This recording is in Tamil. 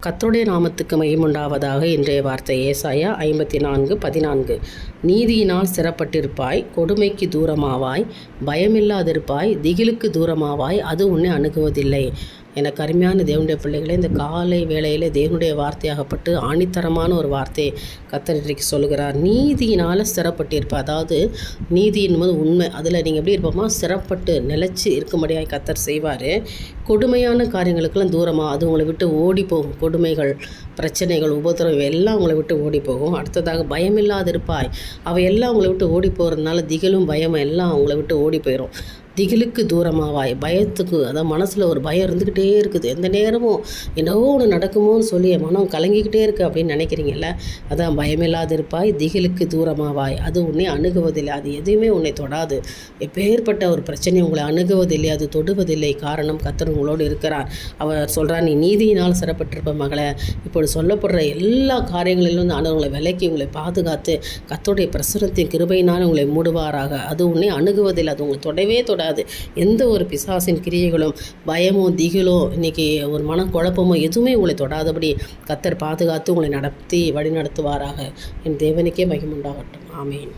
கர்த்தருடைய நாமத்துக்கு மகிமுண்டாவதாக. இன்றைய வார்த்தை ஏசாயா 54:14. நீதியினால் சிறப்பட்டிருப்பாய், கொடுமைக்கு தூரமாவாய், பயமில்லாதிருப்பாய், திகிலுக்கு தூரமாவாய், அது உன்னை அணுகுவதில்லை. எனக்கு அருமையான தேவனுடைய பிள்ளைகளே, இந்த காலை வேளையில் தேவனுடைய வார்த்தையாகப்பட்டு ஆணித்தரமான ஒரு வார்த்தையை கர்த்தர் இன்றைக்கு சொல்லுகிறார். நீதியினால் சிறப்பட்டிருப்பார். அதாவது நீதி என்பது உண்மை. அதில் நீங்கள் எப்படி இருப்போமா, சிறப்பட்டு நிலச்சி இருக்கும்படியாக கர்த்தர் செய்வார். கொடுமையான காரியங்களுக்கெல்லாம் தூரமாக அது உங்களை விட்டு ஓடி போகும். கொடுமைகள், பிரச்சனைகள், உபத்திரவம் எல்லாம் உங்களை விட்டு ஓடி போகும். அடுத்ததாக பயமில்லாதிருப்பாய். அவையெல்லாம் உங்களை விட்டு ஓடி போகிறதுனால திகிலும் பயமும் எல்லாம் உங்களை விட்டு ஓடி போயிடும். திகிலுக்கு தூரமாவாய். பயத்துக்கு, அதான் மனசில் ஒரு பயம் இருந்துக்கிட்டே இருக்குது. எந்த நேரமும் என்னவோ ஒன்று நடக்குமோன்னு சொல்லி என் மனம் கலங்கிக்கிட்டே இருக்குது அப்படின்னு நினைக்கிறீங்கல்ல, அதான் பயமில்லாதிருப்பாய், திகிலுக்கு தூரமாவாய், அது உன்னை அணுகுவதில்லை. அது எதுவுமே உன்னை தொடாது. எப்பேற்பட்ட ஒரு பிரச்சனை உங்களை அணுகுவதில்லை, அது தொடுவதில்லை. காரணம், கர்த்தர் உங்களோடு இருக்கிறார். அவர் சொல்கிறார், நீ நீதியினால் சிறப்பட்டிருப்ப மகளே. இப்படி சொல்லப்படுற எல்லா காரியங்களிலும் ஆண்டவர்களை விலக்கி உங்களை பாதுகாத்து கர்த்தருடைய பிரசுரத்தின் கிருபையினால் உங்களை மூடுவாராக. அது உன்னை அணுகுவதில்லை, அது உங்களை தொடவே தொடாது. எந்த ஒரு பிசாசின் கிரியைகளும், பயமோ திகிலோ, இன்றைக்கி ஒரு மனக்குழப்பமோ எதுவுமே உங்களை தொடாதபடி கர்த்தர் பாதுகாத்து உங்களை நடத்தி வழி நடத்துவாராக. என் தேவனுக்கே மகிமை உண்டாகட்டும். ஆமேன்.